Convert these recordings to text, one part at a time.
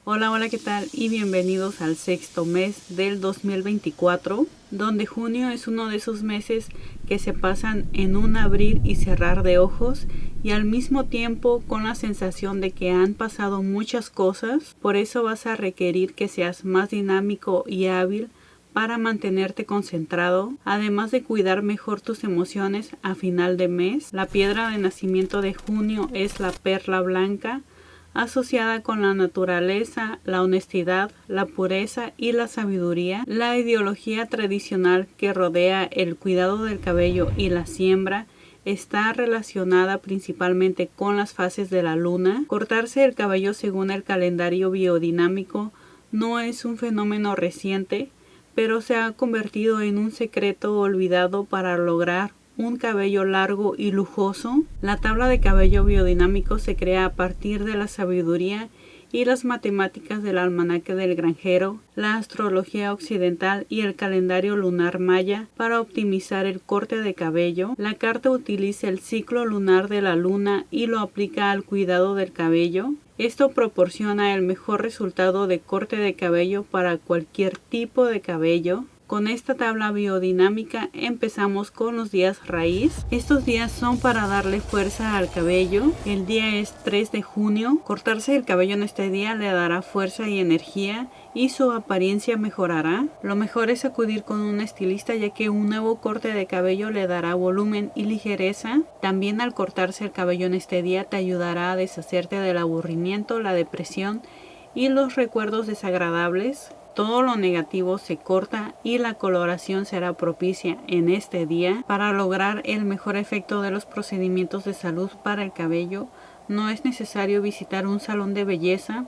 Hola, hola, ¿qué tal? Y bienvenidos al sexto mes del 2024, donde junio es uno de esos meses que se pasan en un abrir y cerrar de ojos y al mismo tiempo con la sensación de que han pasado muchas cosas. Por eso vas a requerir que seas más dinámico y hábil para mantenerte concentrado, además de cuidar mejor tus emociones a final de mes. La piedra de nacimiento de junio es la perla blanca, asociada con la naturaleza, la honestidad, la pureza y la sabiduría. La ideología tradicional que rodea el cuidado del cabello y la siembra está relacionada principalmente con las fases de la luna. Cortarse el cabello según el calendario biodinámico no es un fenómeno reciente, pero se ha convertido en un secreto olvidado para lograr un cabello largo y lujoso. La tabla de cabello biodinámico se crea a partir de la sabiduría y las matemáticas del almanaque del granjero, la astrología occidental y el calendario lunar maya para optimizar el corte de cabello. La carta utiliza el ciclo lunar de la luna y lo aplica al cuidado del cabello. Esto proporciona el mejor resultado de corte de cabello para cualquier tipo de cabello. Con esta tabla biodinámica empezamos con los días raíz. Estos días son para darle fuerza al cabello. El día es 3 de junio. Cortarse el cabello en este día le dará fuerza y energía y su apariencia mejorará. Lo mejor es acudir con un estilista, ya que un nuevo corte de cabello le dará volumen y ligereza. También al cortarse el cabello en este día te ayudará a deshacerte del aburrimiento, la depresión y los recuerdos desagradables. Todo lo negativo se corta y la coloración será propicia en este día. Para lograr el mejor efecto de los procedimientos de salud para el cabello, no es necesario visitar un salón de belleza.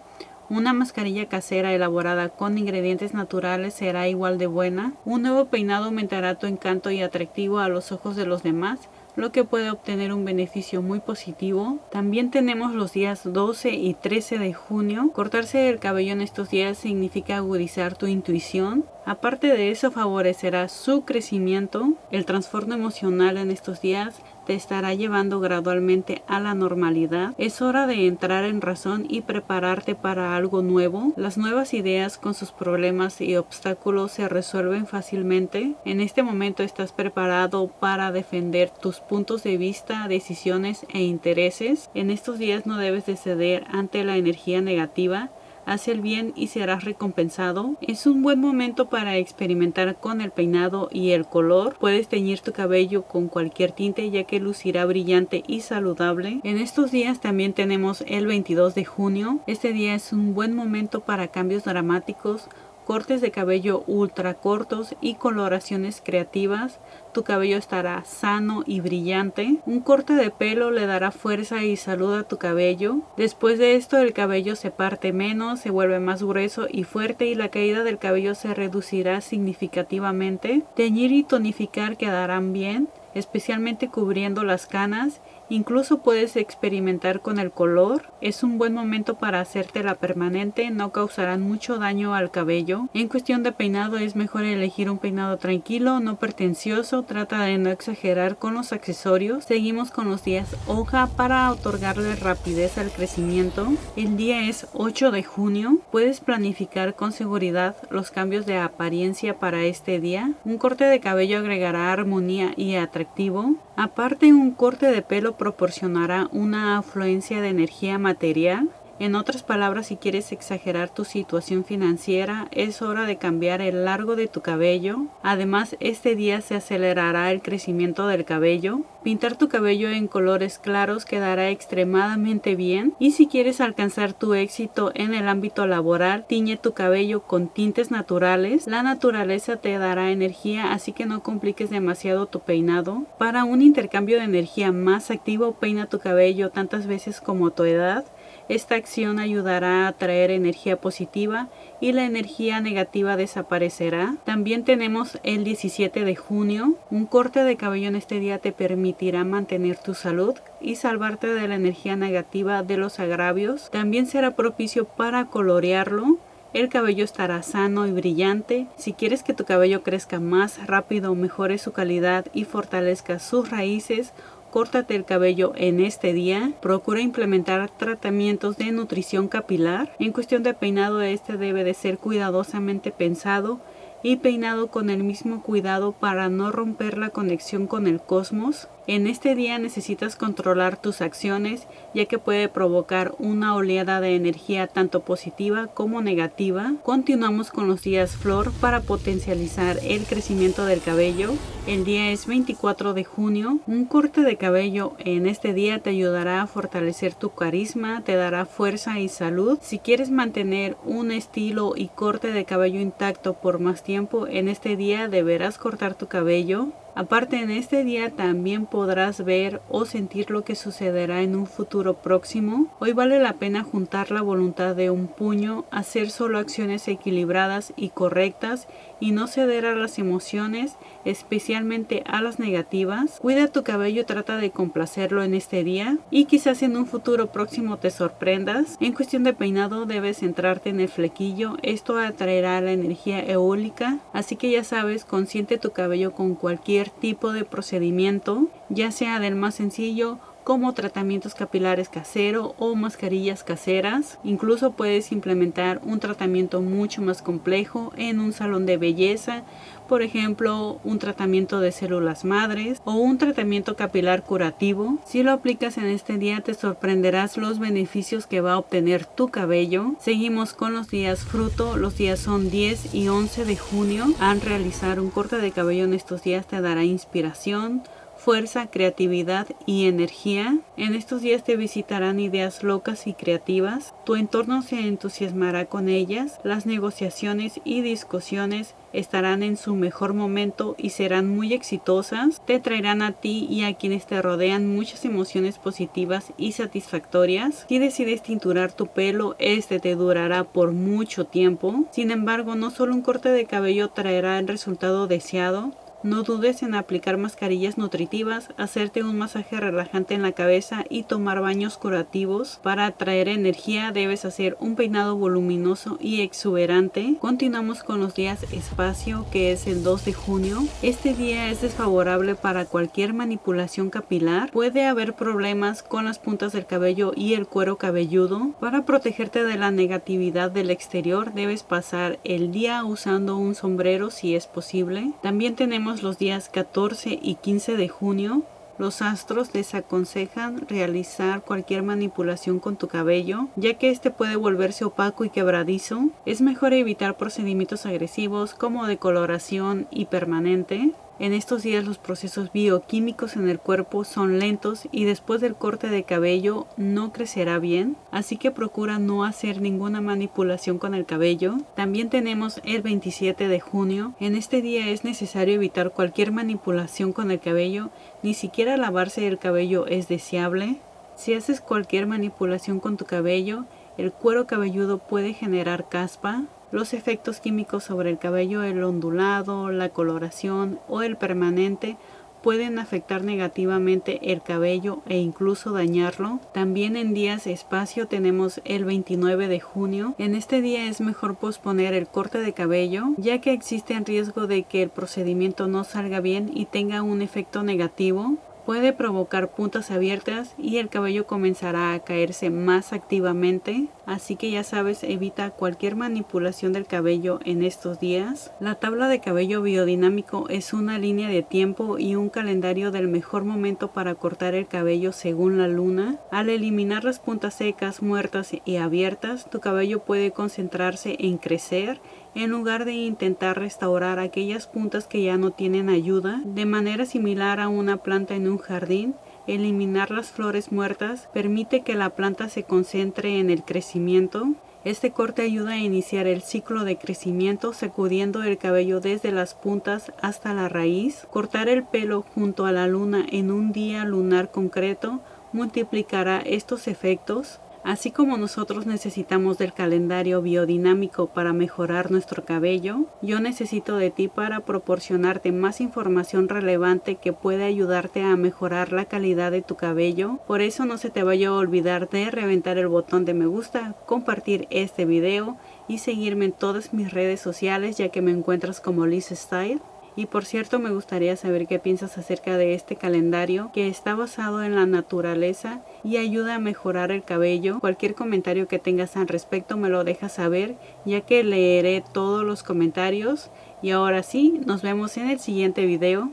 Una mascarilla casera elaborada con ingredientes naturales será igual de buena. Un nuevo peinado aumentará tu encanto y atractivo a los ojos de los demás, lo que puede obtener un beneficio muy positivo. También tenemos los días 12 y 13 de junio. Cortarse el cabello en estos días significa agudizar tu intuición. Aparte de eso, favorecerá su crecimiento. El trastorno emocional en estos días te estará llevando gradualmente a la normalidad. Es hora de entrar en razón y prepararte para algo nuevo. Las nuevas ideas con sus problemas y obstáculos se resuelven fácilmente. En este momento estás preparado para defender tus puntos de vista, decisiones e intereses. En estos días no debes de ceder ante la energía negativa. Haz el bien y serás recompensado. Es un buen momento para experimentar con el peinado y el color. Puedes teñir tu cabello con cualquier tinte, ya que lucirá brillante y saludable. En estos días también tenemos el 22 de junio. Este día es un buen momento para cambios dramáticos, cortes de cabello ultra cortos y coloraciones creativas. Tu cabello estará sano y brillante. Un corte de pelo le dará fuerza y salud a tu cabello. Después de esto, el cabello se parte menos, se vuelve más grueso y fuerte, y la caída del cabello se reducirá significativamente. Teñir y tonificar quedarán bien, especialmente cubriendo las canas. Incluso puedes experimentar con el color. Es un buen momento para hacértela permanente, no causarán mucho daño al cabello. En cuestión de peinado, es mejor elegir un peinado tranquilo, no pretencioso. Trata de no exagerar con los accesorios. Seguimos con los días hoja para otorgarle rapidez al crecimiento. El día es 8 de junio. Puedes planificar con seguridad los cambios de apariencia para este día. Un corte de cabello agregará armonía y atractivo. Aparte, un corte de pelo proporcionará una afluencia de energía material. En otras palabras, si quieres exagerar tu situación financiera, es hora de cambiar el largo de tu cabello. Además, este día se acelerará el crecimiento del cabello. Pintar tu cabello en colores claros quedará extremadamente bien. Y si quieres alcanzar tu éxito en el ámbito laboral, tiñe tu cabello con tintes naturales. La naturaleza te dará energía, así que no compliques demasiado tu peinado. Para un intercambio de energía más activo, peina tu cabello tantas veces como tu edad. Esta acción ayudará a atraer energía positiva y la energía negativa desaparecerá. También tenemos el 17 de junio. Un corte de cabello en este día te permitirá mantener tu salud y salvarte de la energía negativa de los agravios. También será propicio para colorearlo. El cabello estará sano y brillante. Si quieres que tu cabello crezca más rápido, mejore su calidad y fortalezca sus raíces, córtate el cabello en este día. Procura implementar tratamientos de nutrición capilar. En cuestión de peinado, este debe de ser cuidadosamente pensado y peinado con el mismo cuidado para no romper la conexión con el cosmos. En este día necesitas controlar tus acciones, ya que puede provocar una oleada de energía tanto positiva como negativa. Continuamos con los días flor para potencializar el crecimiento del cabello. El día es 24 de junio. Un corte de cabello en este día te ayudará a fortalecer tu carisma, te dará fuerza y salud. Si quieres mantener un estilo y corte de cabello intacto por más tiempo, en este día deberás cortar tu cabello. Aparte, en este día también podrás ver o sentir lo que sucederá en un futuro próximo. Hoy vale la pena juntar la voluntad de un puño, hacer solo acciones equilibradas y correctas y no ceder a las emociones, especialmente a las negativas. Cuida tu cabello y trata de complacerlo en este día y quizás en un futuro próximo te sorprendas. En cuestión de peinado debes centrarte en el flequillo, esto atraerá la energía eólica, así que ya sabes, consiente tu cabello con cualquier tipo de procedimiento, ya sea del más sencillo como tratamientos capilares casero o mascarillas caseras. Incluso puedes implementar un tratamiento mucho más complejo en un salón de belleza, por ejemplo un tratamiento de células madres o un tratamiento capilar curativo. Si lo aplicas en este día te sorprenderás los beneficios que va a obtener tu cabello. Seguimos con los días fruto. Los días son 10 y 11 de junio. Al realizar un corte de cabello en estos días te dará inspiración, fuerza, creatividad y energía. En estos días te visitarán ideas locas y creativas. Tu entorno se entusiasmará con ellas. Las negociaciones y discusiones estarán en su mejor momento y serán muy exitosas. Te traerán a ti y a quienes te rodean muchas emociones positivas y satisfactorias. Si decides tinturar tu pelo, este te durará por mucho tiempo. Sin embargo, no solo un corte de cabello traerá el resultado deseado. No dudes en aplicar mascarillas nutritivas, hacerte un masaje relajante en la cabeza y tomar baños curativos. Para atraer energía debes hacer un peinado voluminoso y exuberante. Continuamos con los días espacio, que es el 2 de junio. Este día es desfavorable para cualquier manipulación capilar. Puede haber problemas con las puntas del cabello y el cuero cabelludo. Para protegerte de la negatividad del exterior debes pasar el día usando un sombrero si es posible. También tenemos los días 14 y 15 de junio. Los astros desaconsejan realizar cualquier manipulación con tu cabello, ya que este puede volverse opaco y quebradizo. Es mejor evitar procedimientos agresivos como decoloración y permanente. En estos días los procesos bioquímicos en el cuerpo son lentos y después del corte de cabello no crecerá bien, así que procura no hacer ninguna manipulación con el cabello. También tenemos el 27 de junio. En este día es necesario evitar cualquier manipulación con el cabello, ni siquiera lavarse el cabello es deseable. Si haces cualquier manipulación con tu cabello, el cuero cabelludo puede generar caspa. Los efectos químicos sobre el cabello, el ondulado, la coloración o el permanente pueden afectar negativamente el cabello e incluso dañarlo. También en días espacio tenemos el 29 de junio. En este día es mejor posponer el corte de cabello, ya que existe el riesgo de que el procedimiento no salga bien y tenga un efecto negativo. Puede provocar puntas abiertas y el cabello comenzará a caerse más activamente, así que ya sabes, evita cualquier manipulación del cabello en estos días. La tabla de cabello biodinámico es una línea de tiempo y un calendario del mejor momento para cortar el cabello según la luna. Al eliminar las puntas secas, muertas y abiertas, tu cabello puede concentrarse en crecer en lugar de intentar restaurar aquellas puntas que ya no tienen ayuda. De manera similar a una planta en un jardín, eliminar las flores muertas permite que la planta se concentre en el crecimiento. Este corte ayuda a iniciar el ciclo de crecimiento sacudiendo el cabello desde las puntas hasta la raíz. Cortar el pelo junto a la luna en un día lunar concreto multiplicará estos efectos. Así como nosotros necesitamos del calendario biodinámico para mejorar nuestro cabello, yo necesito de ti para proporcionarte más información relevante que puede ayudarte a mejorar la calidad de tu cabello. Por eso no se te vaya a olvidar de reventar el botón de me gusta, compartir este video y seguirme en todas mis redes sociales, ya que me encuentras como Liz Style. Y por cierto, me gustaría saber qué piensas acerca de este calendario que está basado en la naturaleza y ayuda a mejorar el cabello. Cualquier comentario que tengas al respecto me lo dejas saber, ya que leeré todos los comentarios. Y ahora sí, nos vemos en el siguiente video.